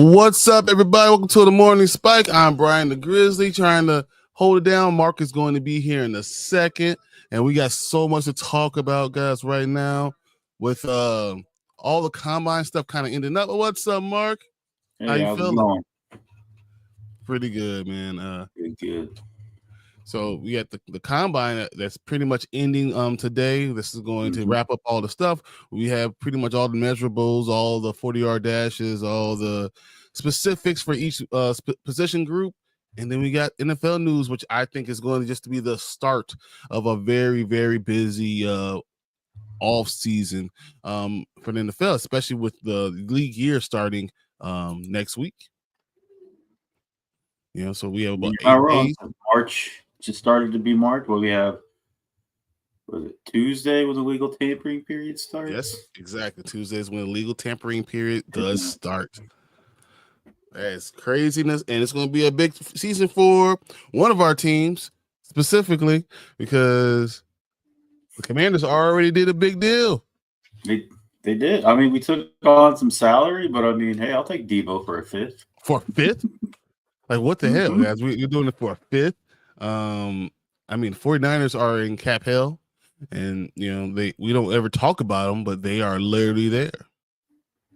What's up, everybody? Welcome to the Morning Spike. I'm Brian the Grizzly, trying to hold it down. Mark is going to be here in a second, and we got so much to talk about, guys, right now with all the combine stuff kind of ending up. What's up, Mark? Hey, how you how's feeling? it going? Pretty good, man. Good. So we got the combine that's pretty much ending today. This is going to wrap up all the stuff. We have pretty much all the measurables, all the 40-yard dashes, all the specifics for each position group. And then we got NFL news, which I think is going to just be the start of a very, very busy off season for the NFL, especially with the league year starting next week. You know, so we have about 8 days. March just started to be March. Well, we have, was it Tuesday when the legal tampering period starts? Yes, exactly. Tuesday is when the legal tampering period does start. That's craziness, and it's going to be a big season for one of our teams specifically because the Commanders already did a big deal. They did. I mean, we took on some salary, but I mean, hey, I'll take Debo for a fifth. For a fifth? Like, what the hell, guys? You're doing it for a fifth? I mean, 49ers are in cap hell, and you know we don't ever talk about them, but they are literally there.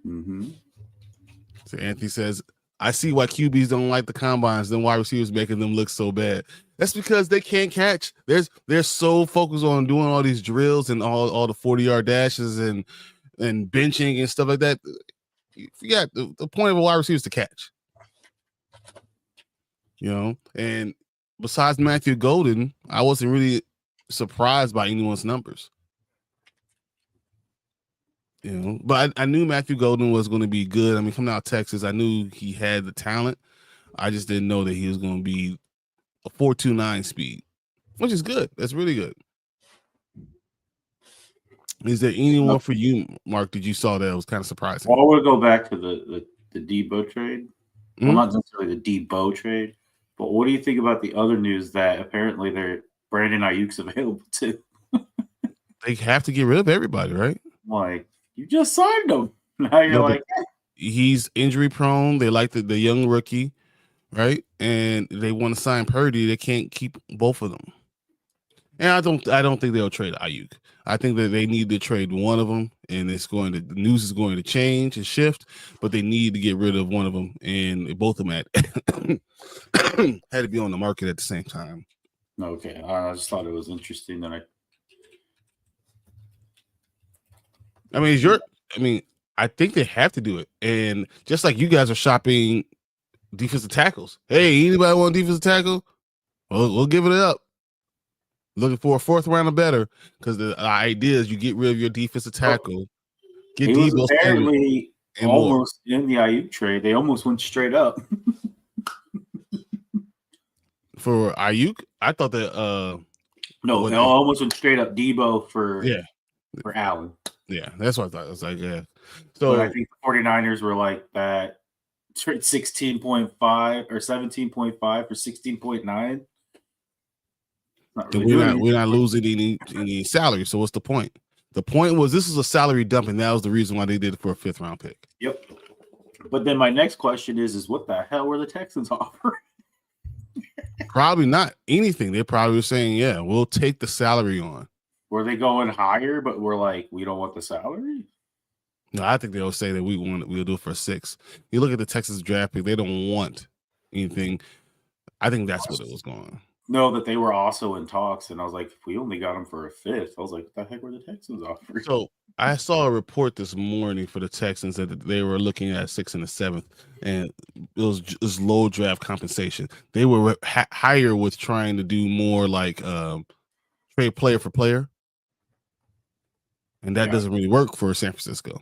So Anthony says, I see why QBs don't like the combines, then wide receivers making them look so bad. That's because they can't catch. They're so focused on doing all these drills and all the 40-yard dashes and benching and stuff like that. You forgot the point of a wide receiver is to catch. You know, and besides Matthew Golden, I wasn't really surprised by anyone's numbers. You know, but I knew Matthew Golden was going to be good. I mean, coming out of Texas, I knew he had the talent. I just didn't know that he was going to be a 4.29 speed, which is good. That's really good. Is there anyone for you, Mark, that you saw that was kind of surprising? Well, we'll go back to the Debo trade. Well, not necessarily the Debo trade, but what do you think about the other news that apparently Brandon Aiyuk's available too? They have to get rid of everybody, right? Like, you just signed him. Now you're he's injury prone. They like the young rookie, right? And they want to sign Purdy. They can't keep both of them. And I don't think they'll trade Aiyuk. I think that they need to trade one of them, and the news is going to change and shift, but they need to get rid of one of them, and both of them had to be on the market at the same time. Okay, I just thought it was interesting that I think they have to do it, and just like you guys are shopping defensive tackles. Hey, anybody want a defensive tackle? We'll give it up. Looking for a fourth round or better, because the idea is you get rid of your defensive tackle. Get he Debo was apparently almost in the Aiyuk trade. They almost went straight up. For Aiyuk, I thought that no, they almost went straight up Debo for Allen. Yeah, that's what I thought. I was like, yeah. So but I think the 49ers were like that 16.5 or 17.5 for 16.9. Really we're not losing any salary. So what's the point? The point was this is a salary dump, and that was the reason why they did it for a 5th round pick. Yep. But then my next question is what the hell were the Texans offering? Probably not anything. They probably were saying, yeah, we'll take the salary on. Were they going higher, but we're like, we don't want the salary? No, I think they'll say that we'll do it for 6. You look at the Texas draft pick, they don't want anything. I think that's what it was going on. No, that they were also in talks, and I was like, if we only got them for a 5th, I was like, what the heck were the Texans offering? So I saw a report this morning for the Texans that they were looking at 6th and the 7th, and it was low draft compensation. They were higher with trying to do more like trade player for player, and that doesn't really work for San Francisco.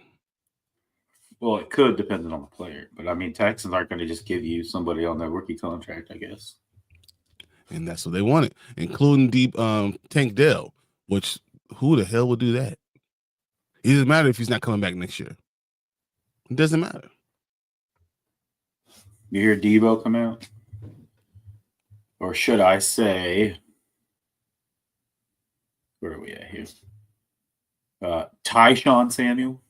Well, it could, depending on the player, but I mean, Texans aren't going to just give you somebody on their rookie contract, I guess. And that's what they wanted, including Tank Dell, which who the hell would do that? It doesn't matter if he's not coming back next year. It doesn't matter. You hear Debo come out? Or should I say, where are we at here? Tyshawn Samuel.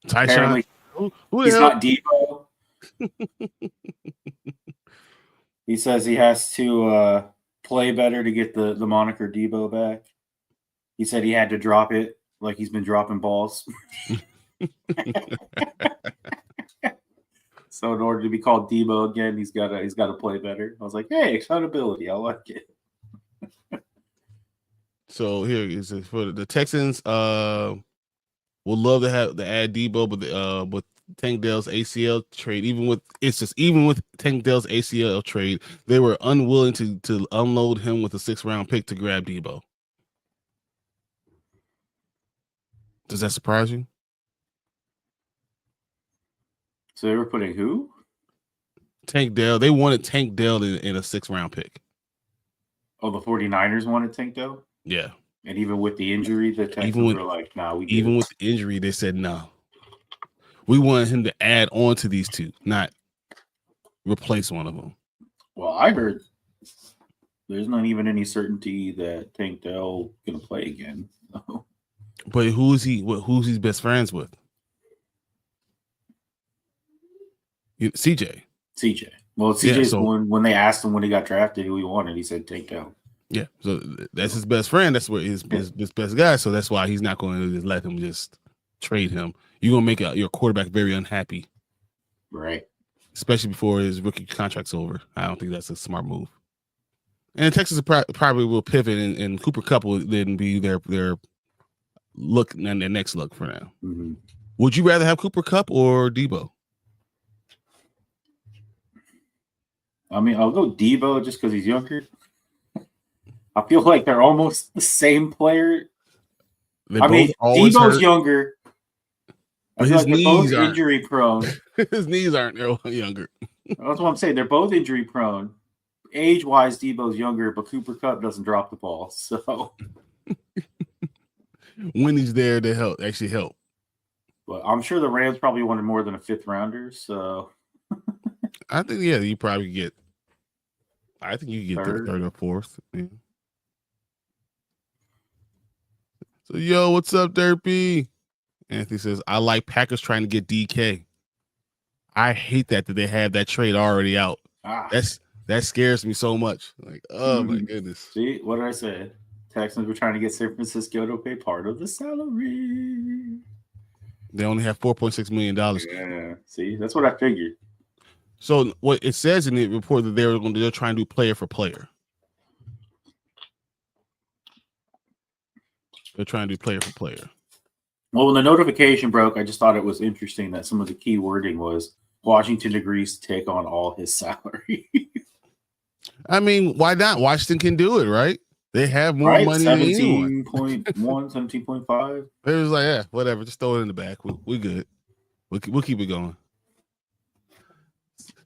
Tyshawn? Who the He's hell? not Debo. He says he has to play better to get the moniker Debo back. He said he had to drop it like he's been dropping balls. So in order to be called Debo again, he's got to play better. I was like, hey, accountability. I like it. So here is it for the Texans. Would love to add Debo, but with Tank Dell's ACL trade, even with Tank Dell's ACL trade, they were unwilling to unload him with a 6th-round pick to grab Debo. Does that surprise you? So they were putting who? Tank Dell. They wanted Tank Dell in a 6th-round pick. Oh, the 49ers wanted Tank Dell? Yeah. And even with the injury, the Texans were like, nah, we even with the injury, they said no. We wanted him to add on to these two, not replace one of them. Well, I heard there's not even any certainty that Tank Dell going to play again. But who's he best friends with? CJ. Well, CJ's when they asked him when he got drafted who he wanted, he said Tank Dell. Yeah, so that's his best friend. That's what his best guy. So that's why he's not going to just let him just trade him. You're going to make your quarterback very unhappy. Right. Especially before his rookie contract's over. I don't think that's a smart move. And Texas probably will pivot, and Cooper Kupp will then be their look and their next look for now. Mm-hmm. Would you rather have Cooper Kupp or Debo? I mean, I'll go Debo just because he's younger. I feel like they're almost the same player. Debo's hurt. Younger. But his knees are injury prone. His knees aren't younger. That's what I'm saying. They're both injury prone. Age-wise, Debo's younger, but Cooper Kupp doesn't drop the ball. So when he's there to actually help. But I'm sure the Rams probably wanted more than a 5th rounder. So I think you probably get. I think you get third or 4th. Yeah. So yo, what's up, Derpy? Anthony says, I like Packers trying to get DK. I hate that they have that trade already out. That scares me so much. Like, oh my goodness. See, what did I say? Texans were trying to get San Francisco to pay part of the salary. They only have $4.6 million. Yeah, see, that's what I figured. So what it says in the report that they're trying to do player for player. They're trying to do player for player. Well, when the notification broke, I just thought it was interesting that some of the key wording was Washington agrees to take on all his salary. I mean, why not? Washington can do it, right? They have more money 17.1, 17.5. It was like, yeah, whatever. Just throw it in the back. We're good. We'll keep it going.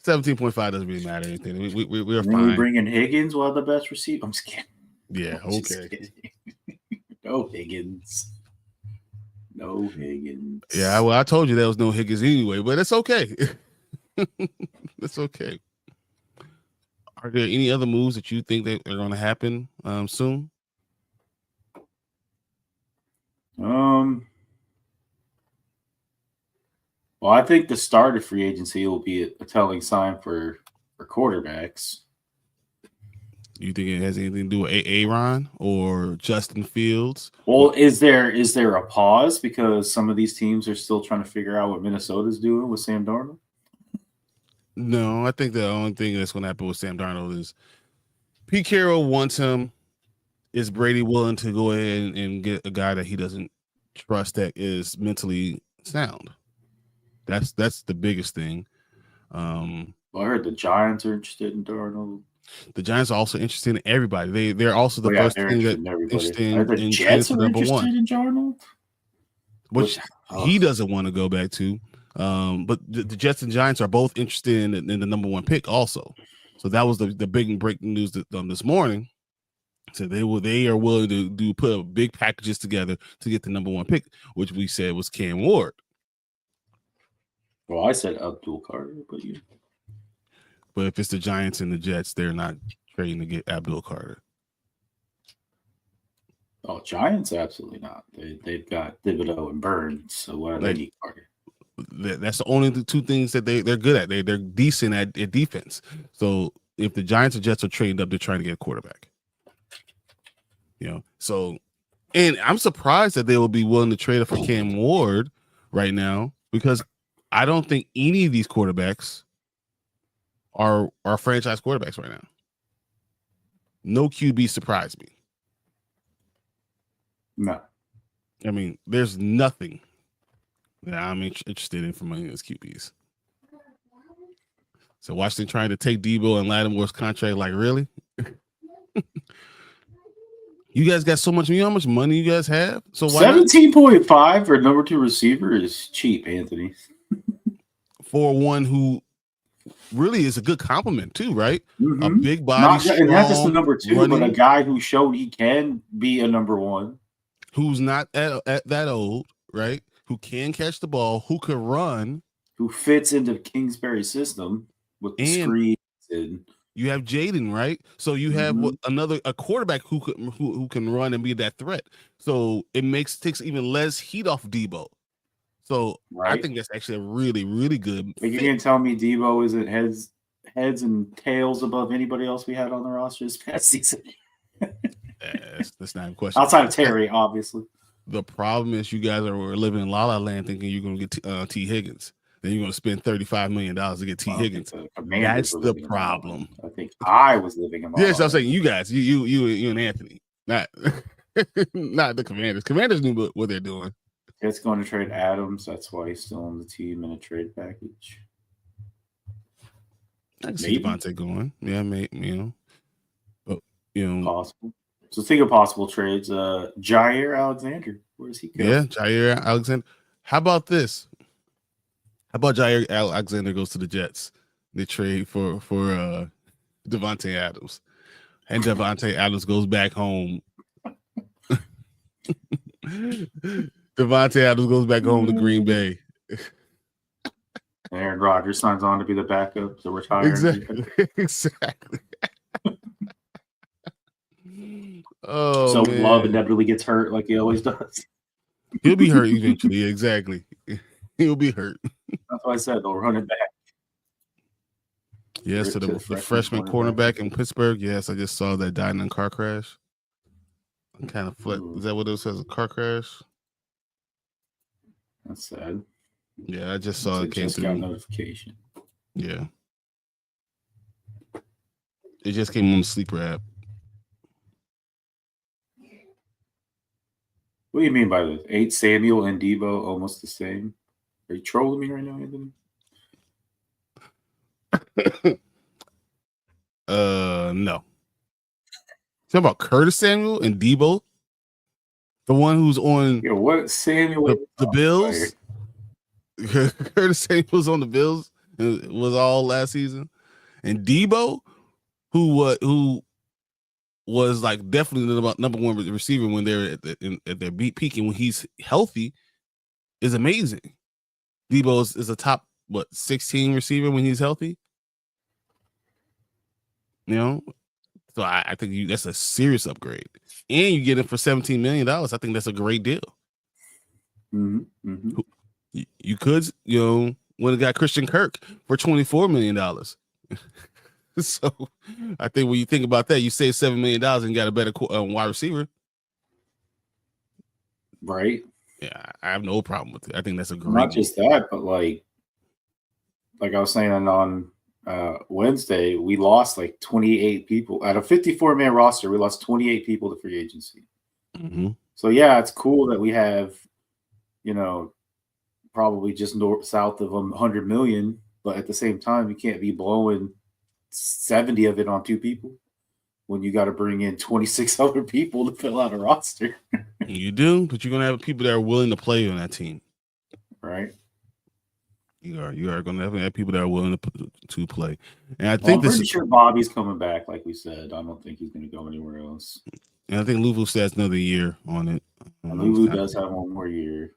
17.5 doesn't really matter anything. We're fine. We bring in Higgins while the best receiver. I'm just kidding. Yeah, okay. No Higgins. Yeah, well, I told you there was no Higgins anyway, but it's okay. It's okay. Are there any other moves that you think that are going to happen soon? Well, I think the start of free agency will be a telling sign for quarterbacks. You think it has anything to do with Aaron or Justin Fields? Well, is there a pause because some of these teams are still trying to figure out what Minnesota's doing with Sam Darnold? No, I think the only thing that's going to happen with Sam Darnold is Pete Carroll wants him. Is Brady willing to go ahead and get a guy that he doesn't trust that is mentally sound? That's the biggest thing. I heard the Giants are interested in Darnold. The Giants are also interested in everybody. They're also the first thing that interested in Jets are interested in Darnold, which he doesn't want to go back to. But the Jets and Giants are both interested in the number 1 pick also. So that was the big breaking news this morning. So they are willing to put big packages together to get the number 1 pick, which we said was Cam Ward. Well, I said Abdul Carter, but you. But if it's the Giants and the Jets, they're not trading to get Abdul Carter. Oh, Giants absolutely not. They've got Thibodeau and Burns, so why do they need Carter? That's the only two things that they're good at. They're decent at defense. So if the Giants or Jets are trading up, they're trying to get a quarterback. So, and I'm surprised that they will be willing to trade up for Cam Ward right now, because I don't think any of these quarterbacks are franchise quarterbacks right now. No QB surprised me. No. I mean, there's nothing that I'm interested in from any of those QBs. So Washington trying to take Debo and Lattimore's contract, like, really? You guys got so much. You know how much money you guys have? So 17.5 for number 2 receiver is cheap, Anthony. For one who really is a good compliment too, right? Mm-hmm. A big body, strong, not just a number 2, running, but a guy who showed he can be a number 1, who's not at that old, right? Who can catch the ball, who can run, who fits into Kingsbury's system with the screens. And you have Jaden, right? So you have a quarterback who can run and be that threat. So it takes even less heat off Debo. So I think that's actually a really, really good. But you're gonna tell me Debo isn't heads and tails above anybody else we had on the roster this past season? That's not a question. Outside of Terry, obviously. The problem is you guys are living in La La Land thinking you're going to get T. Higgins. Then you're going to spend $35 million to get T. Higgins. That's the problem. I think I was living in La La Yes, I'm saying you guys, you and Anthony, not the Commanders. Commanders knew what they're doing. It's going to trade Adams. That's why he's still on the team in a trade package. I can see Devontae going. Yeah, maybe, possible. So think of possible trades. Jair Alexander. Where does he go? Yeah, Jair Alexander. How about this? How about Jair Alexander goes to the Jets? They trade for Devontae Adams. And Devontae Adams goes back home. Devontae Adams goes back home to Green Bay. Aaron Rodgers signs on to be the backup, so retire. Exactly. Oh, so man. Love inevitably gets hurt like he always does. He'll be hurt eventually. Exactly. He'll be hurt. That's why I said they'll run it back. Yes, so the freshman cornerback in Pittsburgh. Yes, I just saw that died in a car crash. I'm kind of Is that what it says? A car crash? That's sad. Yeah, I just saw it came through. Got notification. Yeah. It just came on the sleeper app. What do you mean by this? 8 Samuel and Debo almost the same? Are you trolling me right now, Anthony? No. Talking about Curtis Samuel and Debo, the one who's on what Samuel the Bills. Curtis Samuel's on the Bills. It was all last season, and Debo, who was like definitely the number one receiver when they're at their peak, and when he's healthy, is amazing. Debo is a top 16 receiver when he's healthy. So I think that's a serious upgrade, and you get it for $17 million. I think that's a great deal. Mm-hmm. You could, when it got Christian Kirk for $24 million. So I think when you think about that, you save $7 million and got a better wide receiver. Right. Yeah, I have no problem with it. I think that's a great. Not just that, but like I was saying on Wednesday, we lost like 28 people out of 54-man roster. We lost 28 people to free agency. Mm-hmm. So yeah, it's cool that we have, probably just south of 100 million, but at the same time, you can't be blowing 70 of it on 2 people when you got to bring in 26 other people to fill out a roster. You do, but you're gonna have people that are willing to play on that team, right? You are going to have people that are willing to play, and I think I'm pretty sure Bobby's coming back. Like we said, I don't think he's going to go anywhere else. And I think Louisville still has another year on it. Louisville does have one more year,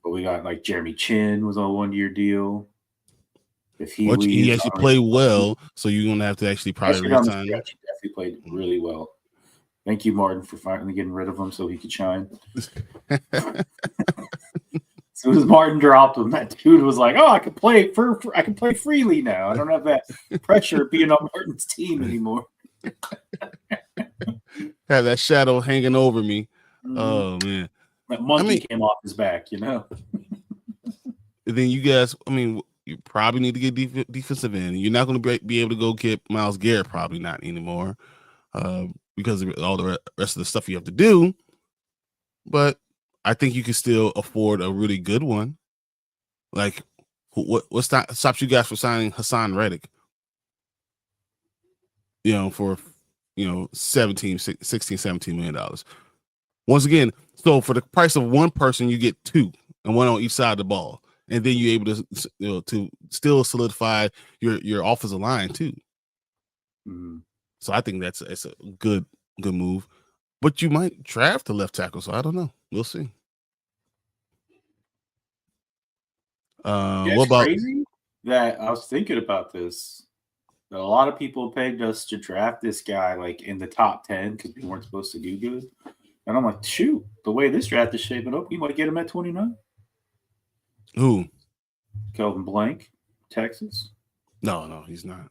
but we got like Jeremy Chin was on a 1-year deal. If he actually played well, so you're going to have to actually probably resign. He definitely played really well. Thank you, Martin, for finally getting rid of him so he could shine. soon as Martin dropped him, that dude was like, "Oh, I can play I can play freely now. I don't have that pressure of being on Martin's team anymore." Have that shadow hanging over me. Oh man, that monkey came off his back, Then you guys, you probably need to get defensive end. You're not going to be able to go get Myles Garrett, probably not anymore, because of all the rest of the stuff you have to do. But I think you can still afford a really good one. Like, what stops you guys from signing Hassan Reddick? For 16, $17 million. Once again, so for the price of one person, you get two, and one on each side of the ball, and then you're able to still solidify your offensive line too. Mm-hmm. So I think it's a good move. But you might draft a left tackle, so I don't know. We'll see. What about crazy that I was thinking about this? A lot of people pegged us to draft this guy like in the top 10 because we weren't supposed to do good. And I'm like, shoot, the way this draft is shaping up, you might get him at 29. Who? Kelvin Blank, Texas. No, he's not.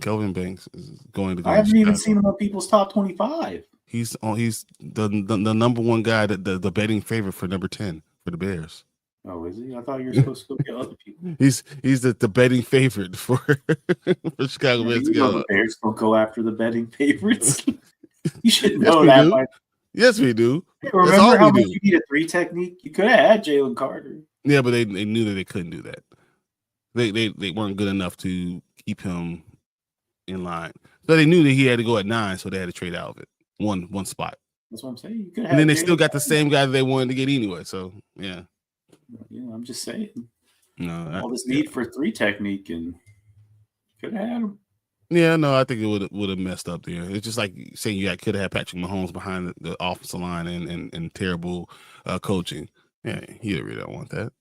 Kelvin Banks is going to go. I haven't even seen him on people's top 25. He's the number one guy, the betting favorite for number 10 for the Bears. Oh, is he? I thought you were supposed to go get other people. He's the betting favorite for Chicago Bears. The Bears don't go after the betting favorites. You should know that. Yes, we do. Remember how much you need a 3 technique? You could have had Jalen Carter. Yeah, but they knew that they couldn't do that. They weren't good enough to keep him in line. So they knew that he had to go at 9, so they had to trade out of it. One spot. That's what I'm saying. And then they still got the same guy that they wanted to get anyway. So yeah. Yeah, I'm just saying. No, all this need for 3 technique, and could have had him. Yeah, no, I think it would have messed up there. It's just like saying you could have had Patrick Mahomes behind the offensive line and terrible coaching. Yeah, he really don't want that.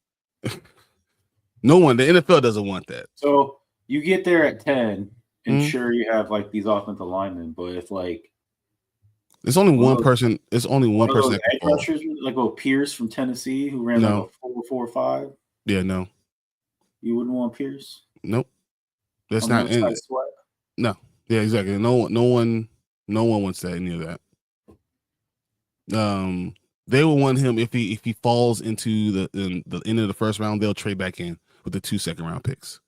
No one, the NFL doesn't want that. So you get there at 10, and sure you have like these offensive linemen, but if like it's only one person. It's only one person. That edge rushers, like Pierce from Tennessee, who ran like a 4.45. Yeah, no. You wouldn't want Pierce. Nope. That's not. No. Yeah, exactly. No one wants that. Any of that. They will want him if he falls into the end of the first round. They'll trade back in with the 2 second-round picks.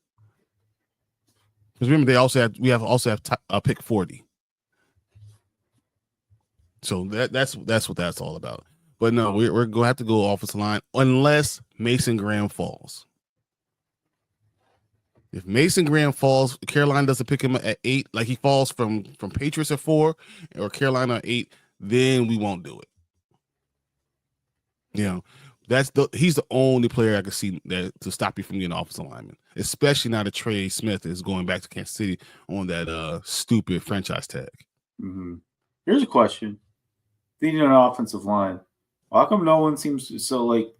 Because remember, we also have pick 40. So that's what that's all about. But no, we're going to have to go offensive line unless Mason Graham falls. If Mason Graham falls, Carolina doesn't pick him at 8, like he falls from Patriots at 4 or Carolina at 8, then we won't do it. He's the only player I can see that to stop you from getting offensive lineman, especially now that Trey Smith is going back to Kansas City on that stupid franchise tag. Mm-hmm. Here's a question. Thinking on an offensive line, how come no one seems to, so like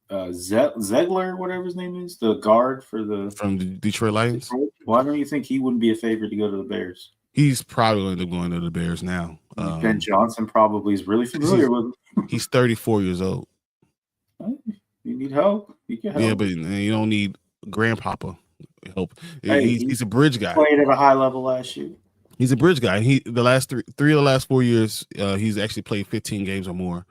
Zegler, whatever his name is, the guard from the Detroit Lions? Why don't you think he wouldn't be a favorite to go to the Bears? He's probably going to end up going to the Bears now. Ben Johnson probably is really familiar with him. He's 34 years old. You need help. You can help. Yeah, but you don't need grandpapa help. He's a bridge guy. Played at a high level last year. He's a bridge guy. The last three of the last 4 years, he's actually played 15 games or more.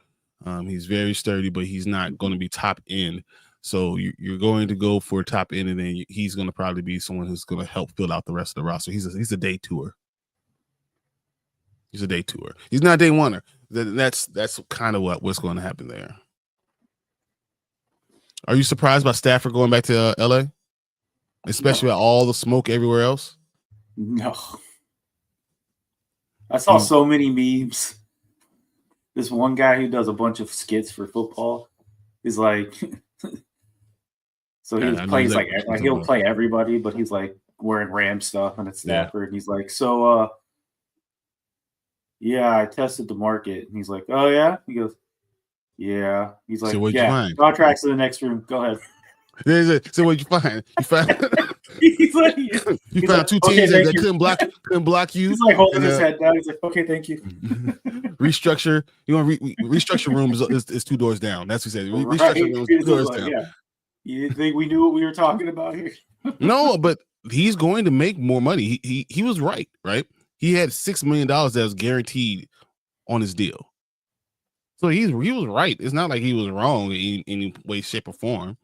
He's very sturdy, but he's not going to be top end. So you're going to go for top end, and then he's going to probably be someone who's going to help fill out the rest of the roster. He's a day tour. He's a day tour. He's not a day oneer. That's kind of what's going to happen there. Are you surprised by Stafford going back to LA, especially with all the smoke everywhere else? No. I saw so many memes. This one guy who does a bunch of skits for football is like, so he plays like he'll play everybody, but he's like wearing Ram stuff and it's Stafford. And he's like, so, yeah, I tested the market. And he's like, oh yeah. He goes, yeah. He's like, so yeah. Contracts in the next room. Go ahead. So what'd you find? You found two teams that couldn't block you. He's like holding his head down. He's like, okay, thank you. restructure. You want restructure room is 2 doors down. That's what he said. Right. Restructure room is 2 doors Like, down. yeah. You didn't think we knew what we were talking about here? No, but he's going to make more money. He was right? He had $6 million that was guaranteed on his deal. So he was right. It's not like he was wrong in any way, shape, or form.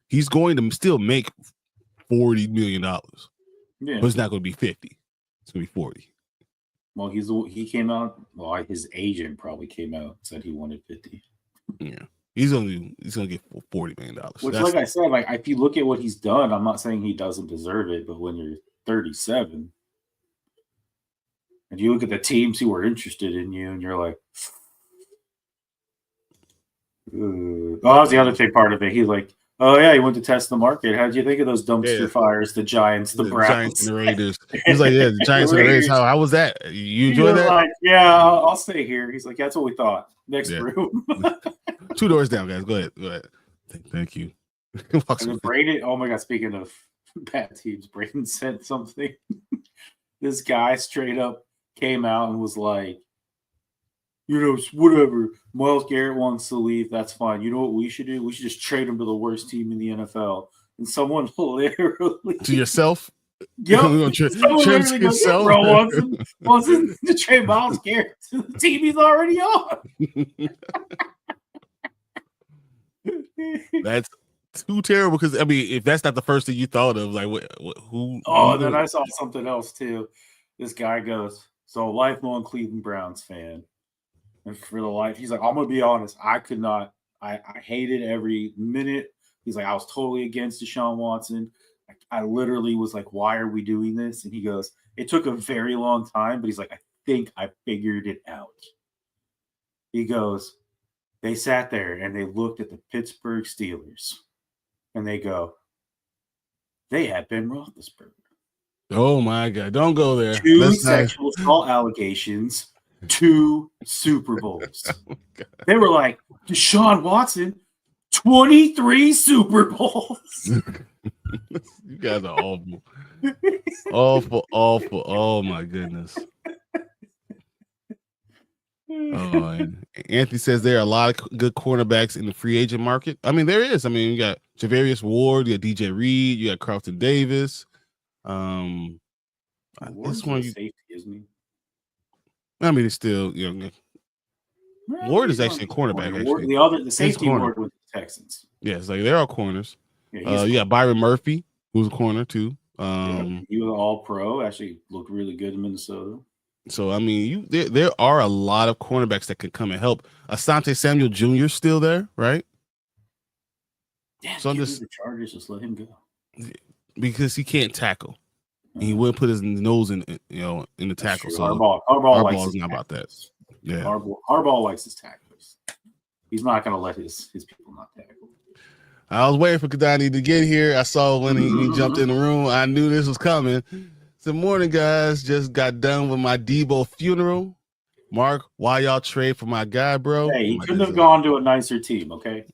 He's going to still make $40 million. Yeah. But it's not going to be 50. It's going to be 40. Well, he came out. Well, his agent probably came out and said he wanted 50. Yeah. He's gonna get $40 million. Which, like I said, like if you look at what he's done, I'm not saying he doesn't deserve it, but when you're 37 and you look at the teams who are interested in you, and you're like, oh, that's the other big part of it. He's like, oh yeah, he went to test the market. How did you think of those dumpster fires? The Giants, the Browns, Giants and the Raiders. He's like, yeah, the Giants and the Raiders. How was that? You enjoy that? Like, yeah, I'll stay here. He's like, that's what we thought. Next room. 2 doors down, guys. Go ahead. Thank you. And then Braden, oh my God, speaking of bad teams, Braden said something. This guy straight up came out and was like, whatever. Myles Garrett wants to leave. That's fine. You know what we should do? We should just trade him to the worst team in the NFL. And someone literally to yourself. Yep. Yourself. Bro wants to trade Myles Garrett to the team he's already on. That's too terrible. Because I mean, if that's not the first thing you thought of, like who? Oh, then I saw something else too. This guy goes, so lifelong Cleveland Browns fan, and for the life, he's like, I'm gonna be honest, I could not. I hated every minute. He's like, I was totally against Deshaun Watson. I literally was like, why are we doing this? And he goes, it took a very long time, but he's like, I think I figured it out. He goes, they sat there and they looked at the Pittsburgh Steelers and they go, they had Ben Roethlisberger. Oh my God. Don't go there. 2 sexual assault allegations, 2 Super Bowls. Oh, they were like, Deshaun Watson, 23 Super Bowls. You guys are awful. Awful. Oh my goodness. Oh, Anthony says there are a lot of good cornerbacks in the free agent market. I mean, there is. I mean, you got Javarius Ward, you got DJ Reed, you got Carlton Davis. This one safety, isn't he? I mean, it's still Ward is actually a cornerback. The safety Ward with the Texans. Yes, like they're all corners. You got Byron Murphy, who's a corner too. He was all pro. Actually, looked really good in Minnesota. So I mean, there are a lot of cornerbacks that could come and help. Asante Samuel Jr. still there, right? Yeah. So the Chargers just let him go because he can't tackle. He wouldn't put his nose in the tackle. So Harbaugh is not about that. Yeah, Harbaugh likes his tacklers. He's not going to let his people not tackle. I was waiting for Kadani to get here. I saw when he jumped in the room. I knew this was coming. Good morning, guys. Just got done with my Debo funeral. Mark, why y'all trade for my guy, bro? Hey, he couldn't have gone to a nicer team, okay?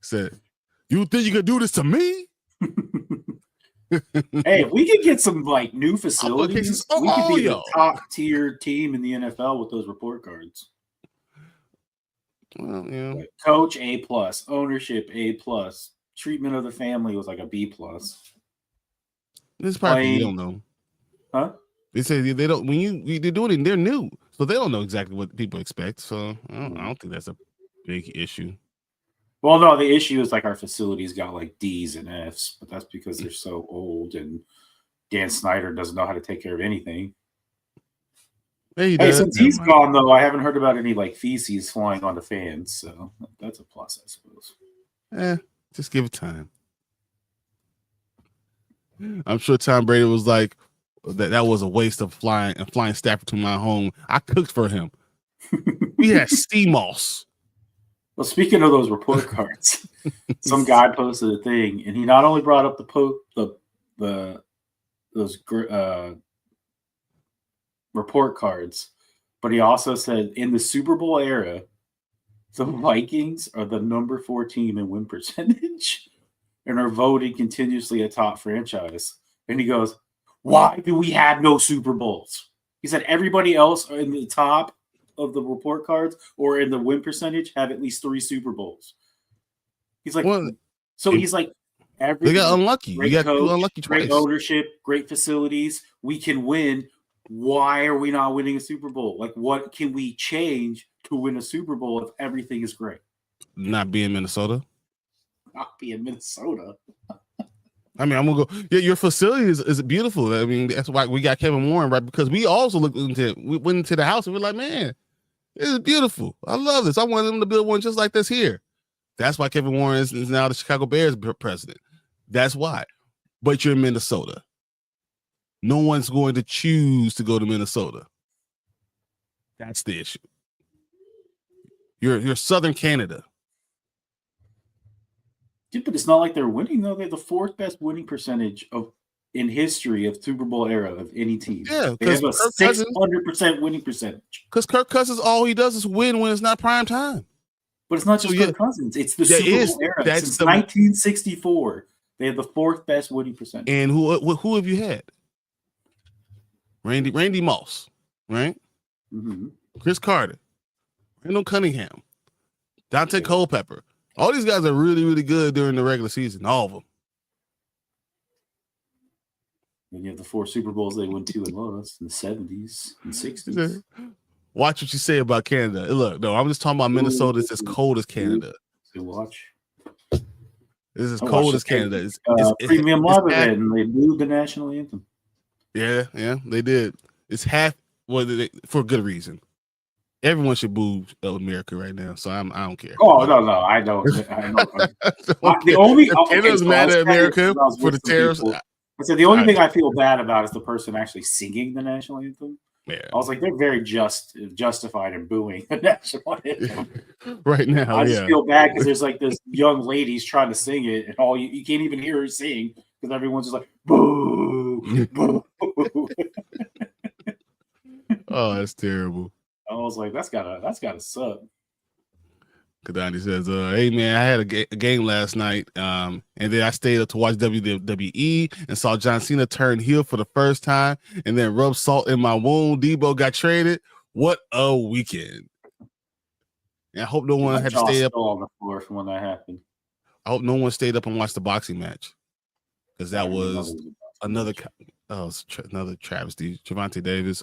Said, you think you could do this to me? Hey, if we could get some like new facilities, we could be a top tier team in the NFL with those report cards. Well, yeah. Like coach A+, ownership A+, treatment of the family was like a B+. This probably they don't know. Huh? They say they don't they're doing it, they're new. So they don't know exactly what people expect. So I don't think that's a big issue. Well, no, the issue is like our facilities got like D's and F's, but that's because they're so old and Dan Snyder doesn't know how to take care of anything. Hey, since he's gone though, I haven't heard about any like feces flying onto fans, so that's a plus, I suppose. Just give it time. I'm sure Tom Brady was like, that was a waste of flying Stafford to my home. I cooked for him. We had Steamos. Well, speaking of those report cards, some guy posted a thing, and he not only brought up those report cards, but he also said in the Super Bowl era, the Vikings are the number 4 team in win percentage and are voted continuously a top franchise. And he goes, why do we have no Super Bowls? He said everybody else in the top of the report cards or in the win percentage have at least 3 Super Bowls. He's like, Well, he's like, they everything. got unlucky. Great You got coach, unlucky twice. great ownership, great facilities. We can win. Why are we not winning a Super Bowl? Like, what can we change to win a Super Bowl if everything is great? Not being Minnesota. Not being Minnesota. I mean, I'm gonna go. Yeah, your facility is beautiful. I mean, that's why we got Kevin Warren, right? Because we also we went into the house and we're like, man, this is beautiful. I love this. I want them to build one just like this here. That's why Kevin Warren is now the Chicago Bears president. That's why. But you're in Minnesota. No one's going to choose to go to Minnesota. That's the issue. You're Southern Canada. Dude, but it's not like they're winning, though. They have the 4th best winning percentage in history of Super Bowl era of any team. Yeah, they have a 600% winning percentage. Because Kirk Cousins, all he does is win when it's not prime time. But it's not just Kirk Cousins. It's the Super Bowl era. Since 1964, they have the 4th best winning percentage. And who have you had? Randy Moss, right? Mm-hmm. Chris Carter, Randall Cunningham, Dante Culpepper. All these guys are really, really good during the regular season. All of them. Then you have the 4 Super Bowls they won 2 and lost in the 70s and 60s. Watch what you say about Canada. Look, no, I'm just talking about Minnesota. It's as cold as Canada. So watch. It's as cold as Canada. It's premium live event, and they booed the national anthem. Yeah, they did. It's half for a good reason. Everyone should boo America right now, so I don't care. Oh no, I don't. The only Canada's mad at America for the terrorists. I said the only thing I feel bad about is the person actually singing the national anthem. Yeah. I was like, they're very justified in booing the national anthem right now. I just feel bad because there's like this young lady's trying to sing it, and you can't even hear her sing because everyone's just like boo, boo. Oh, that's terrible. I was like, that's gotta suck. Kadani says, hey man, I had a game last night, and then I stayed up to watch WWE and saw John Cena turn heel for the first time and then rub salt in my wound. Debo got traded. What a weekend. And I hope no one had to stay up on the floor from when that happened. I hope no one stayed up and watched the boxing match, because that was another travesty. Gervonta Davis.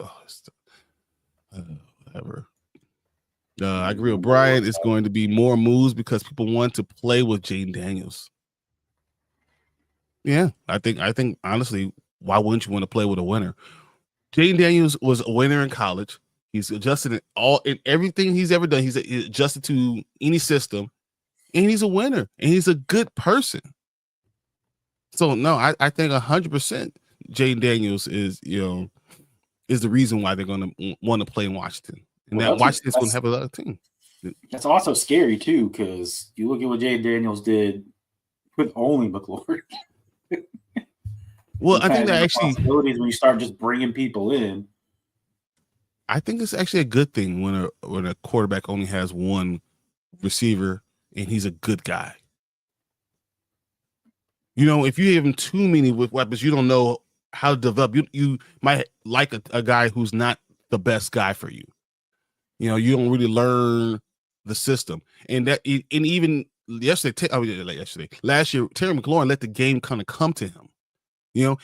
Whatever. I agree with Brian. It's going to be more moves because people want to play with Jaden Daniels. Yeah, I think honestly, why wouldn't you want to play with a winner? Jaden Daniels was a winner in college. He's adjusted in everything he's ever done. He's adjusted to any system, and he's a winner, and he's a good person. So no, I think 100% Jaden Daniels is the reason why they're going to want to play in Washington. And that Washington's going to have another team. That's also scary, too, because you look at what Jaden Daniels did with only McLaurin. Well, I think that actually when you start just bringing people in. I think it's actually a good thing when a quarterback only has one receiver and he's a good guy. If you give him too many weapons, you don't know how to develop. You might like a guy who's not the best guy for you. You don't really learn the system, and even last year, Terry McLaurin let the game kind of come to him.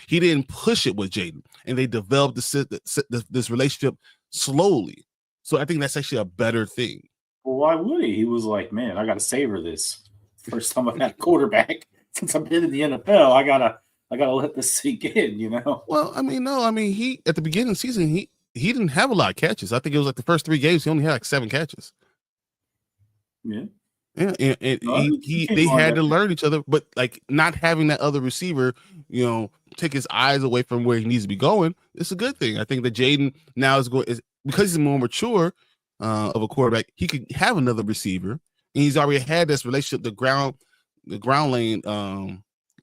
He didn't push it with Jaden, and they developed this relationship slowly. So I think that's actually a better thing. Well, why would he? He was like, man, I got to savor this. First time I've had a quarterback since I've been in the NFL. I gotta let this sink in. Well, he at the beginning of the season he didn't have a lot of catches. I think it was like the first 3 games he only had like 7 catches. Yeah. Yeah, and they had to learn each other, but like not having that other receiver, take his eyes away from where he needs to be going, it's a good thing. I think that Jaden now is because he's more mature of a quarterback, he could have another receiver, and he's already had this relationship, the ground lane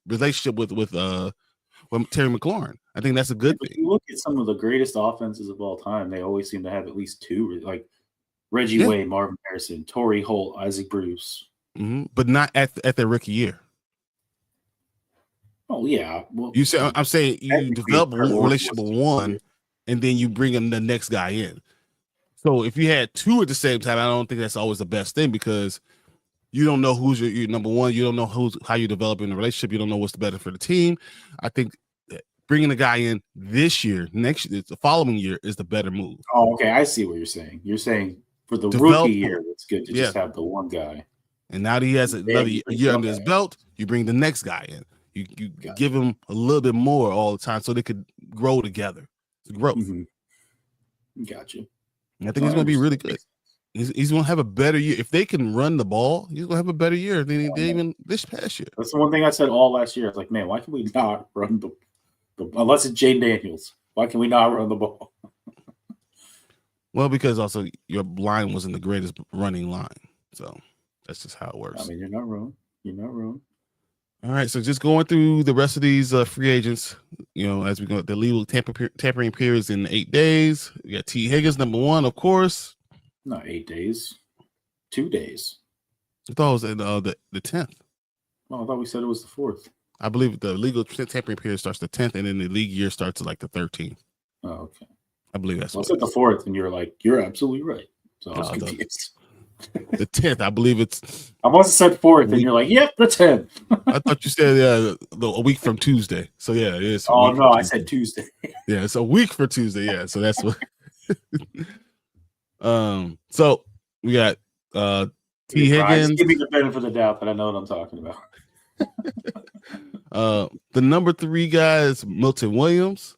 relationship with Terry McLaurin. I think that's a good thing. If you look at some of the greatest offenses of all time, they always seem to have at least 2, like Reggie Wade, Marvin Harrison, Torrey Holt, Isaac Bruce. Mm-hmm. But not at their rookie year. Oh, yeah. Well, I'm saying you develop a relationship with one, and then you bring in the next guy in. So if you had two at the same time, I don't think that's always the best thing because you don't know who's your number one. You don't know how you're developing the relationship. You don't know what's the better for the team. I think bringing the guy in this year, next year, the following year is the better move. Oh, okay. I see what you're saying. You're saying for the rookie year, it's good to just have the one guy. And now that he has another year under his belt, you bring the next guy in. You give him a little bit more all the time so they could grow together. It's growth. Mm-hmm. Gotcha. And I think he's going to be really good. He's going to have a better year. If they can run the ball, he's going to have a better year than he did even this past year. That's the one thing I said all last year. I was like, man, why can we not run the unless it's Jaden Daniels, why can we not run the ball? Well, because also your line wasn't the greatest running line. So that's just how it works. I mean, you're not wrong. All right, so just going through the rest of these free agents, as we go, the legal tampering periods in 8 days. We got T. Higgins, number one, of course. Not 8 days, 2 days. I thought it was the 10th. Oh, I thought we said it was the 4th. I believe the legal tampering period starts the 10th, and then the league year starts like the 13th. Oh, okay. I believe that's what I said the 4th, and you're like, you're absolutely right. So I was confused. The 10th, I believe it's. I must have said 4th, and you're like, yep, the 10th. I thought you said a week from Tuesday. So yeah, it is. Oh no, I said Tuesday. Yeah, it's a week for Tuesday. Yeah, so that's what. So we got T. Higgins. Give me the benefit of the doubt that I know what I'm talking about. The number 3 guy is Milton Williams.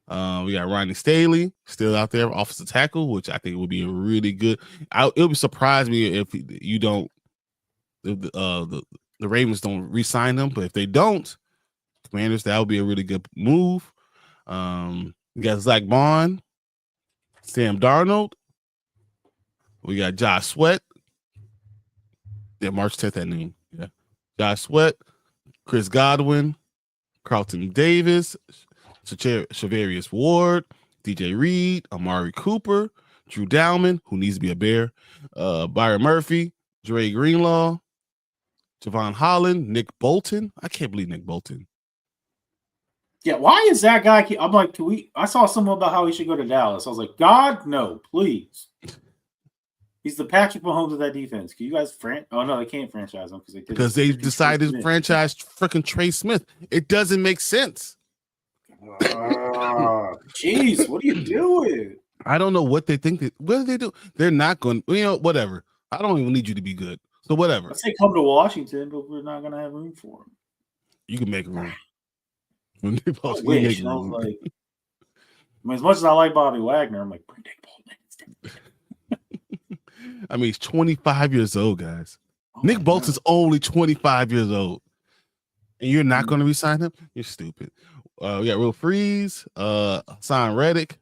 We got Ronnie Staley still out there, offensive tackle, which I think would be a really good. It would surprise me if you don't, the Ravens don't re-sign him, but if they don't, Commanders, that would be a really good move. We got Zach Bond, Sam Darnold. We got Josh Sweat. Yeah, March 10th at noon. Yeah, Josh Sweat, Chris Godwin, Carlton Davis, Shavarius Ward, DJ Reed, Amari Cooper, Drew Dowman, who needs to be a Bear, Byron Murphy, Dre Greenlaw, Javon Holland, Nick Bolton. I can't believe Nick Bolton. Yeah, why is that guy? I'm like, I saw someone about how he should go to Dallas. I was like, God, no, please. He's the Patrick Mahomes of that defense. Can you guys Oh no, they can't franchise him because they decided to franchise freaking Trey Smith. It doesn't make sense. Jeez, what are you doing? I don't know what they think. What do they do? They're not going. Whatever. I don't even need you to be good. So whatever. Let's say come to Washington, but we're not going to have room for him. You can make room. I wish. I was like, as much as I like Bobby Wagner, I'm like, bring Nick Bolton. I mean, he's 25 years old, guys. Nick Bolton's only 25 years old. And you're not going to re-sign him? You're stupid. We got Will Freeze, Hassan Reddick,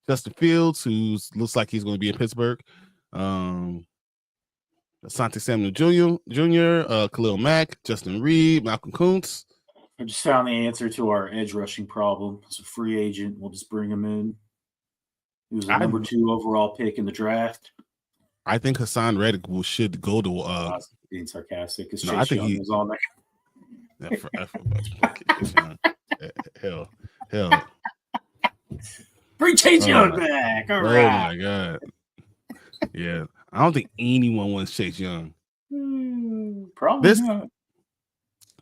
Justin Fields, who looks like he's going to be in Pittsburgh. Asante Samuel Jr., Khalil Mack, Justin Reed, Malcolm Kuntz. I just found the answer to our edge rushing problem. It's a free agent. We'll just bring him in. He was the number 2 overall pick in the draft. I think Hassan Reddick should go to. Being sarcastic, because I think he was on there. Hell. Bring Chase Young back. All right. Oh my God. Yeah, I don't think anyone wants Chase Young. Probably not.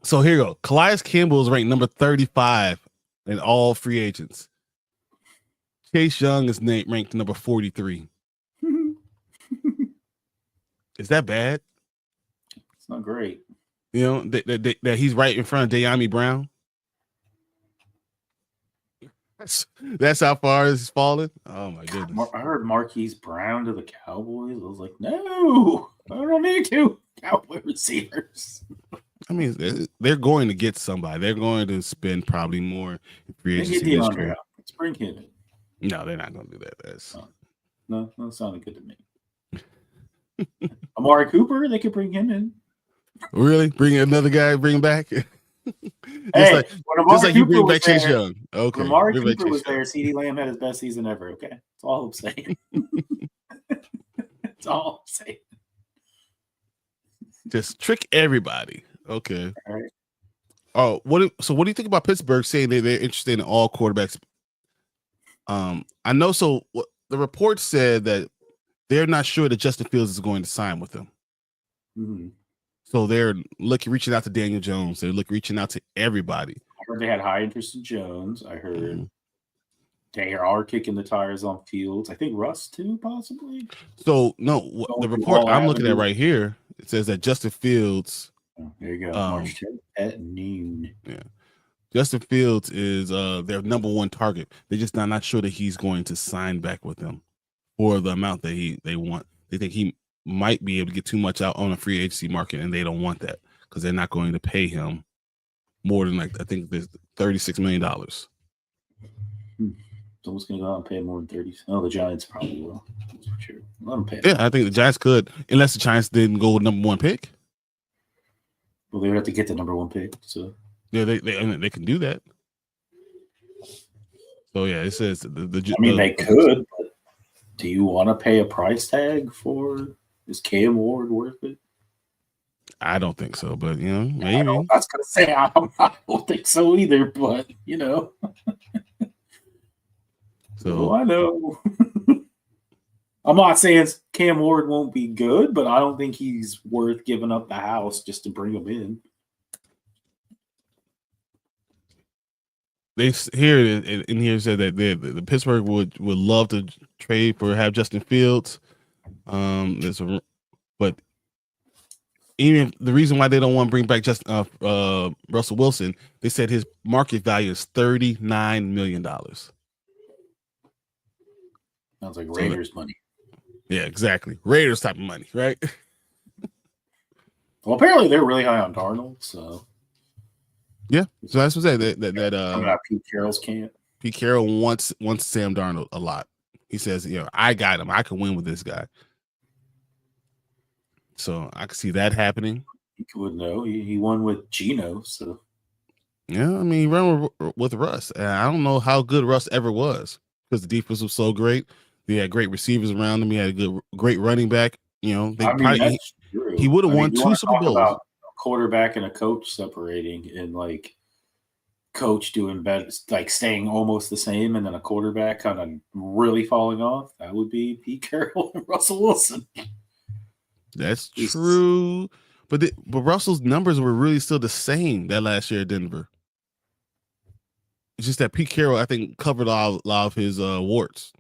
So here you go. Calais Campbell is ranked number 35 in all free agents. Chase Young is ranked number 43. Is that bad? It's not great. That he's right in front of De'Ami Brown. That's how far it's fallen. Oh my goodness! I heard Marquise Brown to the Cowboys. I was like, no, I don't need to. Cowboy receivers. I mean, they're going to get somebody. They're going to spend probably more in free agency. Let's bring him in. No, they're not going to do that. No, that sounded good to me. Amari Cooper, they could bring him in. Really? Bring another guy, bring him back? Just like you bring back Chase Young. Okay. When Amari Cooper was there, CeeDee Lamb had his best season ever. Okay. That's all I'm saying. That's all I'm saying. Just trick everybody. Okay. All right. Oh, what do you think about Pittsburgh saying they're interested in all quarterbacks I know. So the report said that they're not sure that Justin Fields is going to sign with them. Mm-hmm. So they're reaching out to Daniel Jones. They're reaching out to everybody. I heard they had high interest in Jones. I heard they are kicking the tires on Fields. I think Russ too, possibly. So no, the report I'm looking at right here, it says that Justin Fields. Oh, there you go. March 10th at noon. Yeah, Justin Fields is their number one target. They're just not sure that he's going to sign back with them for the amount that they want. They think he might be able to get too much out on a free agency market, and they don't want that because they're not going to pay him more than I think there's $36 million. Someone's going to go out and pay more than 30. Oh, the Giants probably will. That's for sure. Let them pay. Yeah, I think the Giants could, unless the Giants didn't go with number one pick. Well, they would have to get the number one pick. So yeah, they can do that. So yeah, it says they could. But do you want to pay a price tag for? Is Cam Ward worth it? I don't think so, but maybe. I was gonna say I don't think so either, but So I know. I'm not saying Cam Ward won't be good, but I don't think he's worth giving up the house just to bring him in. They here in here said that the Pittsburgh would love to trade for have Justin Fields. But even the reason why they don't want to bring back Russell Wilson, they said his market value is $39 million. Sounds like Raiders money. Yeah, exactly. Raiders type of money, right? Well, apparently they're really high on Darnold, so yeah. So that's what I say that Pete Carroll's camp. Pete Carroll wants Sam Darnold a lot. He says, I got him. I can win with this guy. So I can see that happening. He would know. He won with Geno, so yeah. I mean, he ran with Russ. I don't know how good Russ ever was because the defense was so great. They had great receivers around him. He had a great running back. He would have won 2 Super Bowls. About a quarterback and a coach separating, and coach doing better, staying almost the same, and then a quarterback kind of really falling off. That would be Pete Carroll and Russell Wilson. That's true, but Russell's numbers were really still the same that last year at Denver. It's just that Pete Carroll, I think, covered a lot of his warts.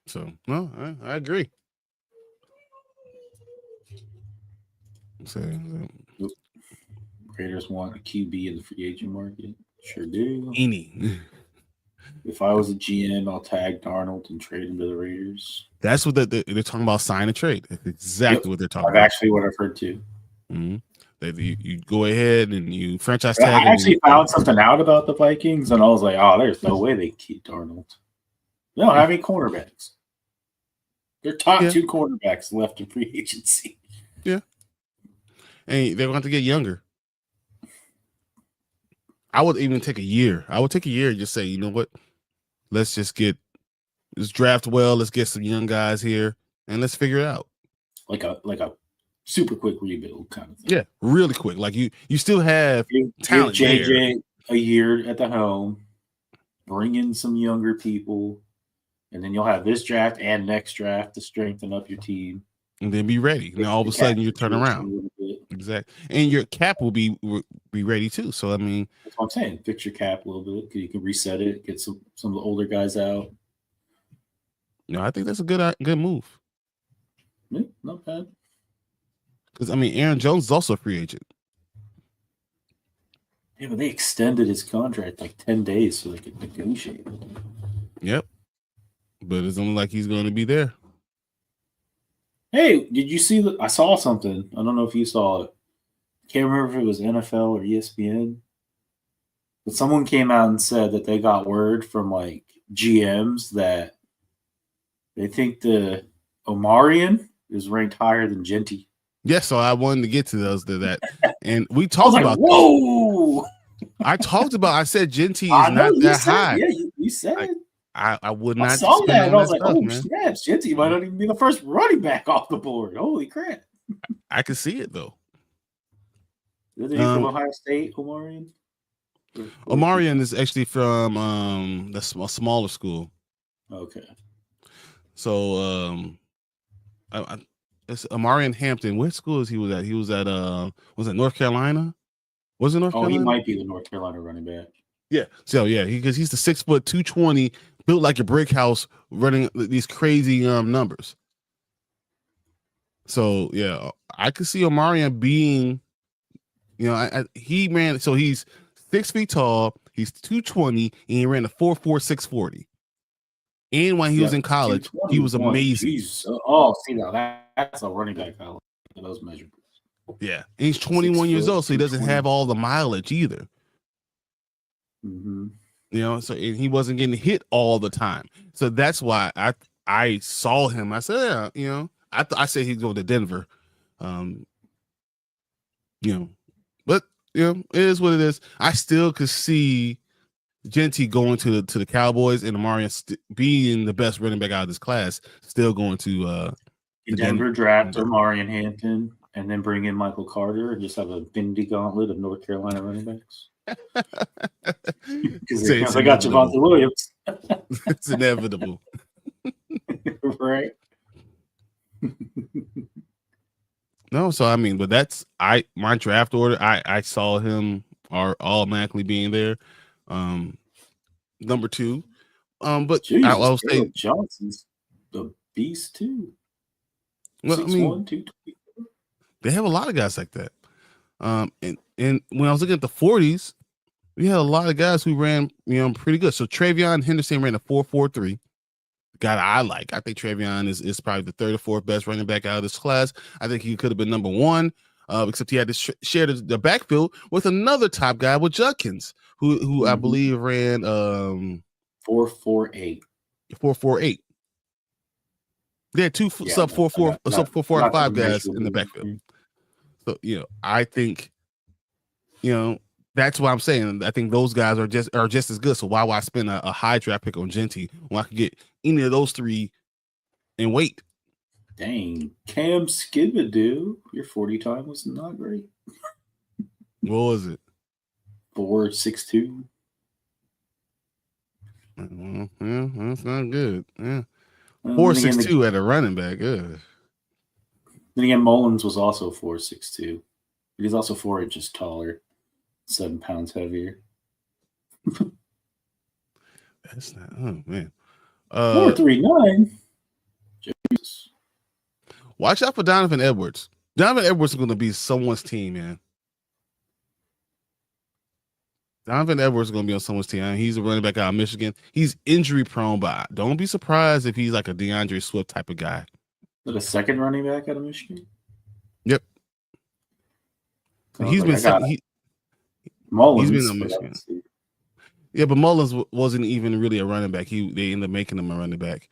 So, no, I agree. Raiders want a QB in the free agent market. Sure do. If I was a GM, I'll tag Darnold and trade him to the Raiders. That's what they're talking about, sign a trade. That's exactly what they're talking about. Actually what I've heard too. Mm-hmm. That you go ahead and you franchise tag. I actually found something out about the Vikings, and I was like, oh, there's no way they keep Darnold. They don't have any cornerbacks. They're top 2 cornerbacks left in free agency. Yeah. And they're going to get younger. I would even take a year. I would take a year and just say, you know what? Let's draft well. Let's get some young guys here and let's figure it out. Like a super quick rebuild kind of thing. Yeah, really quick. Like you still have talent. Give JJ a year at the helm, bring in some younger people, and then you'll have this draft and next draft to strengthen up your team. And then be ready. And all of a sudden you turn around. Exactly. And your cap will be ready too. So I mean, that's what I'm saying. Fix your cap a little bit because you can reset it, get some of the older guys out. I think that's a good move. Yeah, not bad. Because I mean, Aaron Jones is also a free agent. Yeah, but they extended his contract 10 days so they could negotiate. Yep. But it's only like he's going to be there. Hey, did you see I saw something. I don't know if you saw it. Can't remember if it was NFL or ESPN. But someone came out and said that they got word from GMs that they think the Omarion is ranked higher than Genty. Yeah, so I wanted to get to that. And we talked about whoa! I said Genty is not that high. Yeah, you said. I would not. I saw that and I was like, snaps, Genty might not even be the first running back off the board. Holy crap. I can see it, though. Is he from Ohio State, Omarion? Omarion is actually from a smaller school. Okay. So it's Omarion Hampton. What school is he was at? He was at was it North Carolina? Was it North Carolina? He might be the North Carolina running back. Yeah. So yeah, because he's the 6 foot 220, built like a brick house, running these crazy numbers. So yeah, I could see Omarion being, he ran. So he's 6 feet tall. He's 220, and he ran a 4.4 640. And when he was in college, he was amazing. See now that's a running back. I like those measurables. Yeah, and he's 21 years old, so he doesn't have all the mileage either. Mm-hmm. So and he wasn't getting hit all the time. So that's why I saw him. I said, I said he'd go to Denver. But it is what it is. I still could see Genty going to the Cowboys and Omarion being the best running back out of this class, still going to Denver draft Omarion Hampton and then bring in Michael Carter and just have a Infinity Gauntlet of North Carolina running backs. Because I got Javonte Williams. It's inevitable. Right? No, so I mean, but that's my draft order. I saw him automatically being there. Number 2. But I'll say Johnson's the beast too. Well, 6'1", 220. They have a lot of guys like that. And when I was looking at the 40s, we had a lot of guys who ran, pretty good. So Travion Henderson ran a 4.43. Guy I like. I think Travion is probably the 3rd or 4th best running back out of this class. I think he could have been number 1, except he had to share the backfield with another top guy, with Judkins, who I believe ran 4.48. 4.48. They had 2 sub 4.4, sub 4.4 and 5 guys in the backfield. So I think that's what I'm saying. I think those guys are just as good. So why would I spend a high draft pick on Genty when I could get any of those 3 and wait? Dang, Cam Skibadoo, your 40 time was not great. What was it? 4.62. Yeah, that's not good. Yeah, 4.62 at a running back. Good. Then again, Mullins was also 4.62. But he's also 4 inches taller, 7 pounds heavier. That's not. Oh man. 4.39. Jesus. Watch out for Donovan Edwards. Donovan Edwards is going to be someone's team, man. Donovan Edwards is going to be on someone's team. I mean, he's a running back out of Michigan. He's injury prone, but don't be surprised if he's like a DeAndre Swift type of guy. Is that a second running back out of Michigan? Yep. He's been Mullins. He's been on Michigan. Yeah, but Mullins wasn't even really a running back. They ended up making him a running back.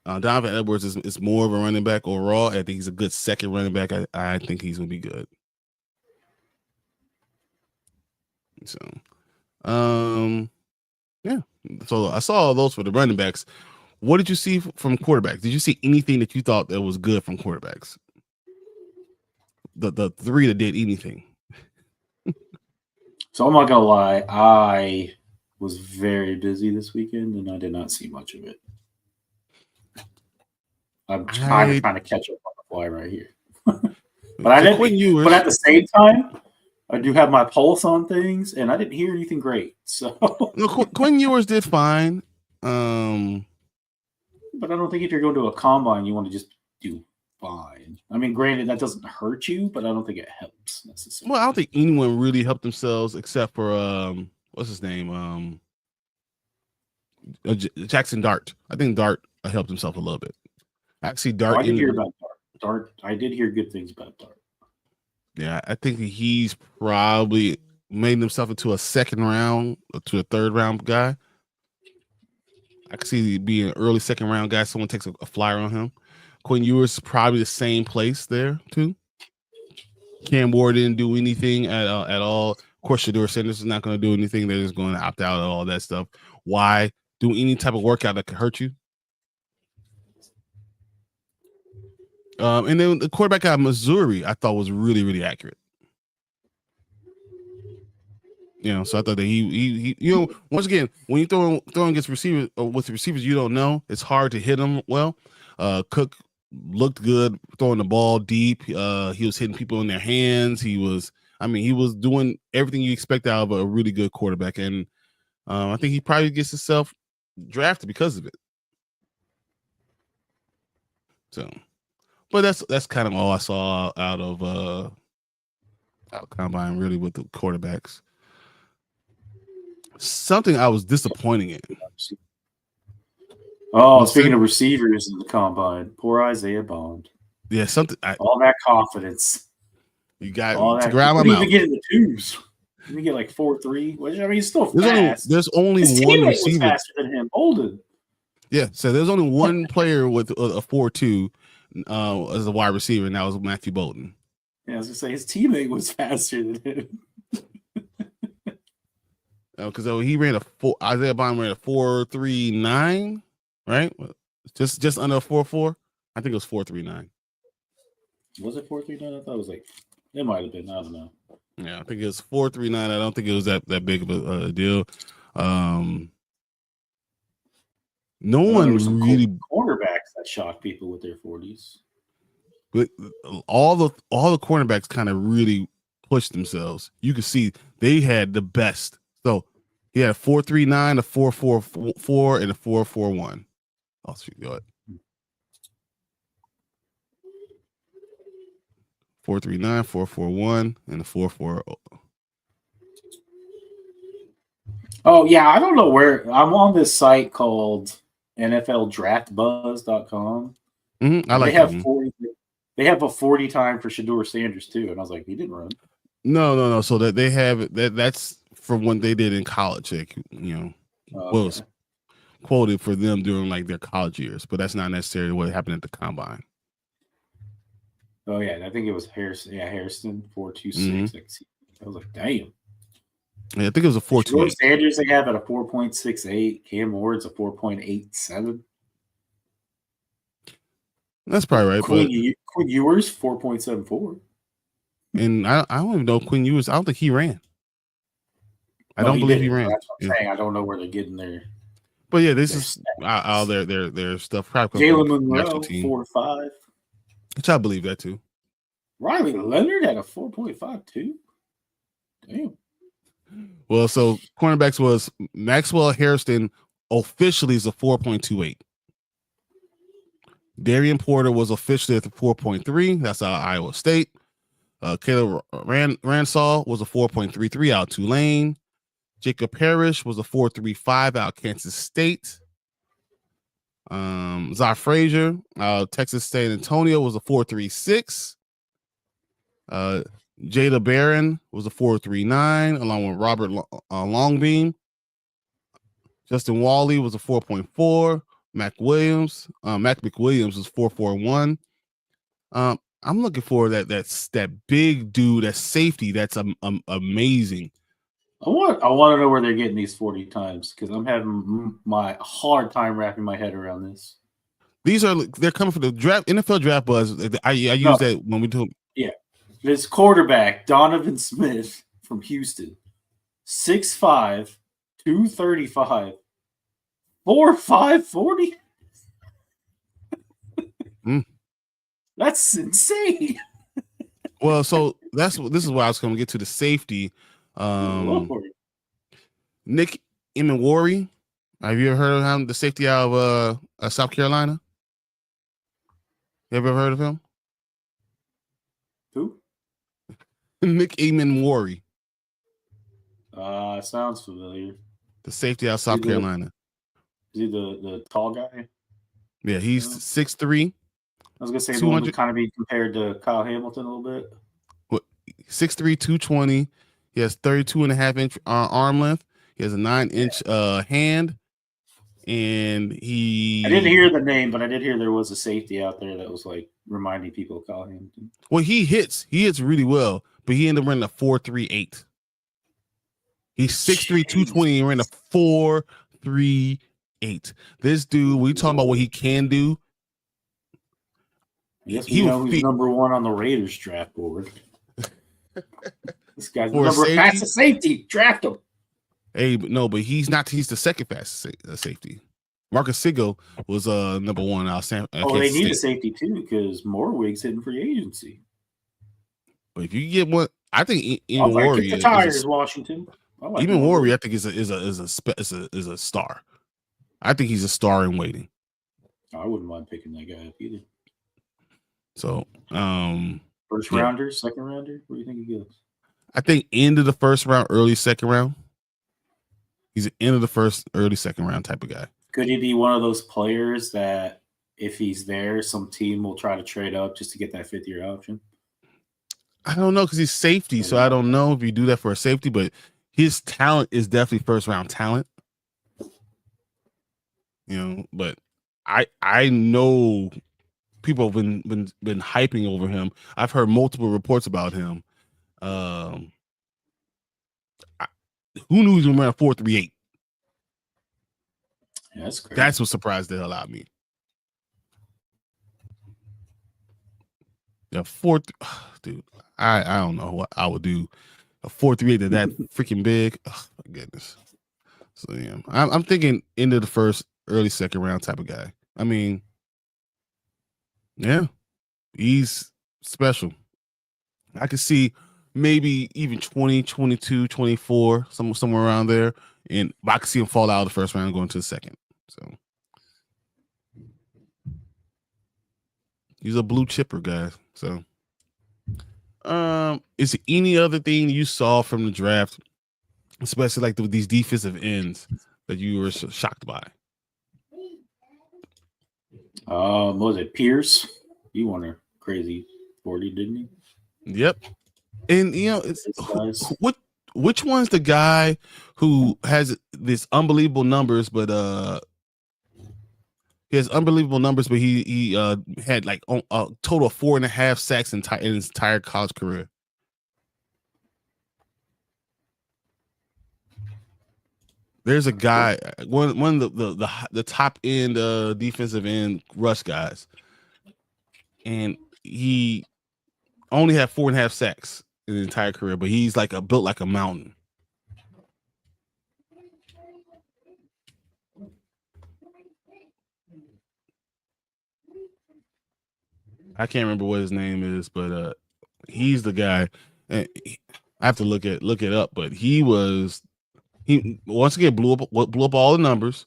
Donovan Edwards is more of a running back overall. I think he's a good second running back. I think he's going to be good. So, yeah. So I saw all those for the running backs. What did you see from quarterbacks? Did you see anything that you thought that was good from quarterbacks? The 3 that did anything. So I'm not gonna lie, I was very busy this weekend and I did not see much of it. I'm trying to catch up on the fly right here. But I didn't. But at the same time, I do have my pulse on things, and I didn't hear anything great. So no, Quinn Ewers did fine. But I don't think if you're going to a combine, you want to just do fine. I mean, granted, that doesn't hurt you, but I don't think it helps necessarily. Well, I don't think anyone really helped themselves except for what's his name? Jackson Dart. I think Dart helped himself a little bit. Actually, Dart. I did hear about Dart. I did hear good things about Dart. Yeah, I think he's probably made himself into a second round to a third round guy. I can see being an early second round guy. Someone takes a flyer on him. Quinn Ewers is probably the same place there too. Cam Ward didn't do anything at all. Of course, Shedeur Sanders is not going to do anything. They're just going to opt out of all that stuff. Why do any type of workout that could hurt you? And then the quarterback out of Missouri, I thought was really, really accurate. You know, so I thought that he once again, when you throwing against receivers with receivers you don't know, it's hard to hit them well. Cook looked good throwing the ball deep. He was hitting people in their hands. He was doing everything you expect out of a really good quarterback, and I think he probably gets himself drafted because of it. So, but that's kind of all I saw out of combine really with the quarterbacks. Something I was disappointing in. Oh, speaking of receivers in the combine, poor Isaiah Bond. Yeah, all that confidence. You got all to that. grab him out. Even get in the twos. You get like 4.3. Which I mean, he's still fast. There's only His one teammate receiver was faster than him. Bolden. Yeah, so there's only one player with a 4.2 as a wide receiver, and that was Matthew Bolden. Yeah, I was gonna say his teammate was faster than him. Because he ran Isaiah Bond ran a 4.39, right? Just under a 4.4. I think it was 4.39. Was it 4.39? I thought it was like it might have been. I don't know. Yeah, I think it was 4.39. I don't think it was that big of a deal. No one really cornerbacks that shock people with their 40s. But all the cornerbacks kind of really pushed themselves. You could see they had the best. So he had a 4.39, a 4.44, and a 4.41. Oh, shoot, go ahead. 4.39, 4.41, and a 4.40. Oh yeah, I don't know where I'm on this site called NFLDraftBuzz.com. I like. They have a 40 time for Shedeur Sanders too, and I was like, he didn't run. No. So that they have that's from when they did in college. Like, was quoted for them during like their college years, but that's not necessarily what happened at the combine. Oh yeah, I think it was Harrison. Yeah, Harrison 4.26. I was like, damn. Yeah, I think it was a 4.28. Sanders they have at a 4.68. Cam Ward's a 4.87. That's probably right. Quinn Ewers 4.74. And I don't even know Quinn Ewers. I don't think he ran. I don't believe he ran. That's what I'm saying. I don't know where they're getting there. But yeah, this is all their stuff. Jalen Monroe 4.5. Which I believe that too. Riley Leonard at a 4.52. Damn. Well, so cornerbacks was Maxwell Harrison officially is a 4.28. Darian Porter was officially at the 4.3. That's out of Iowa State. Caleb Ransall was a 4.33 out of Tulane. Jacob Parrish was a 4.35 out of Kansas State. Zah Frazier out of Texas State Antonio was a 4.36. Jada Barron was a 4.39 along with Robert Longbeam. Justin Wally was a 4.4. Mac McWilliams was 4.41. I'm looking for that big dude, that safety. That's amazing. I want to know where they're getting these 40 times because I'm having my hard time wrapping my head around this. They're coming from the draft NFL Draft Buzz. I use that when we do. Yeah, this quarterback Donovan Smith from Houston, 6'5", 235, 4.5 40. That's insane. Well, so this is why I was going to get to the safety. Nick Emenwari. Have you ever heard of him? The safety out of South Carolina. You ever heard of him? Who? Nick Emenwari. Sounds familiar. The safety out of South Carolina. Is he the tall guy? Yeah, he's 6'3". I was gonna say the one would kind of be compared to Kyle Hamilton a little bit. 6'3", 220. He has 32.5-inch arm length. He has a 9-inch hand, and I didn't hear the name, but I did hear there was a safety out there that was like reminding people of Kyle Hamilton. Well, he hits really well, but he ended up running a 4.38. He's 6'3", 220, and ran a 4.38. This dude, we talking about what he can do. Yes, we know who's number one on the Raiders draft board. This guy's For a number safety? fastest safety. Draft him. Hey, but no, but he's not. He's the second fastest safety. Marcus Sigo was number one. They need a safety too because Morwig's hitting free agency. But if you get one, I think even Warrior. Kick the tires, Washington. Even Warrior, I think is a star. I think he's a star in waiting. I wouldn't mind picking that guy up either. So, first rounder, second rounder. What do you think he goes? I think end of the first round, early second round. He's an end of the first, early second round type of guy. Could he be one of those players that if he's there, some team will try to trade up just to get that 5th-year option? I don't know because he's safety, so I don't know if you do that for a safety, but his talent is definitely first round talent. But I know people have been hyping over him. I've heard multiple reports about him. Who knew he was going to run a 4.38? Yeah, that's crazy. That's what surprised the hell out of me. Yeah, dude. I don't know what I would do. A 4.38 that freaking big. Oh my goodness. So yeah, I'm thinking end of the first, early second round type of guy. I mean, yeah, he's special. I could see maybe even 20, 22, 24, somewhere around there. And I could see him fall out of the first round going to the second. So he's a blue chipper guy. So is there any other thing you saw from the draft, especially like these defensive ends, that you were shocked by? What was it? Pierce? You won a crazy 40, didn't you? Yep. And which one's the guy who has this unbelievable numbers, but he has unbelievable numbers, but he had like a total of 4.5 sacks in his entire college career. There's a guy, one of the top end defensive end rush guys, and he only had 4.5 sacks in his entire career, but he's like built like a mountain. I can't remember what his name is, but he's the guy. And I have to look it up, but he once again blew up all the numbers.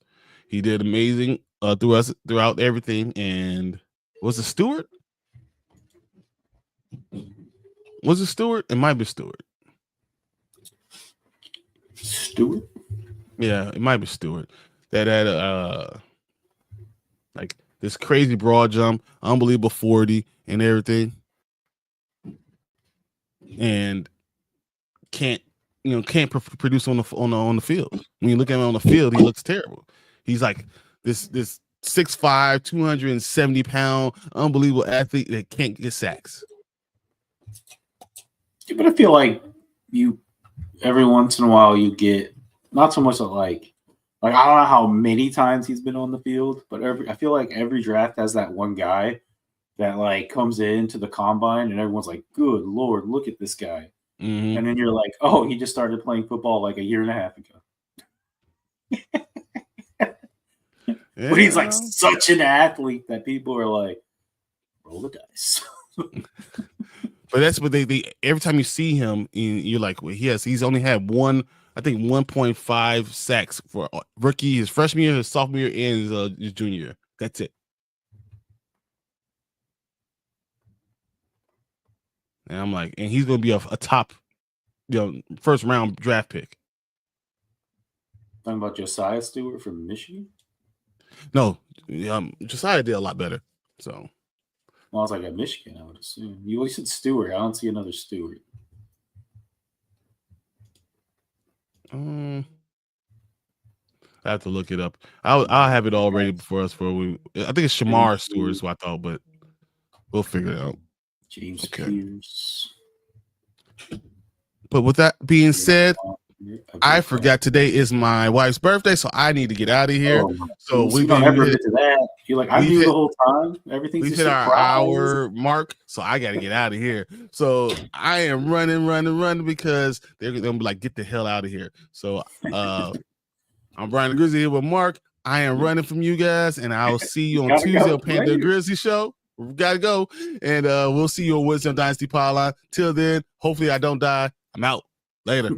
He did amazing throughout everything. And was it Stewart? Was it Stewart? It might be Stewart. Stewart? Yeah, it might be Stewart. That had like this crazy broad jump, unbelievable 40 and everything, and can't produce on the field. When you look at him on the field, he looks terrible. He's like this 6'5", 270-pound, unbelievable athlete that can't get sacks. But I feel like every once in a while you get not so much like I don't know how many times he's been on the field, but I feel like every draft has that one guy that like comes into the combine and everyone's like, good Lord, look at this guy. Mm-hmm. And then you're like, oh, he just started playing football like a year and a half ago. But he's like such an athlete that people are like, roll the dice. But that's what they every time you see him, you're like, well, he's only had 1.5 sacks for rookie, his freshman year, his sophomore year, and his junior year. That's it. And I'm like, and he's going to be a top, first round draft pick. Talking about Josiah Stewart from Michigan? No, Josiah did a lot better. So, well, I was like at Michigan, I would assume. You said Stewart. I don't see another Stewart. I have to look it up. I'll have it all ready for us I think it's Shamar Stewart is what I thought, but we'll figure it out. James Pierce. But with that being said, I forgot today is my wife's birthday, so I need to get out of here. So you don't ever admit to that. You're like, I knew the whole time. Everything's we've a hit surprise. our hour mark, so I got to get out of here. So I am running because they're gonna be like, get the hell out of here. So I'm Brian the Grizzly here with Mark. I am running from you guys, and I'll see you on Tuesday on Panda Grizzly Show. We gotta go, and we'll see you on Wisdom Dynasty Pylon. Till then, hopefully I don't die. I'm out. Later.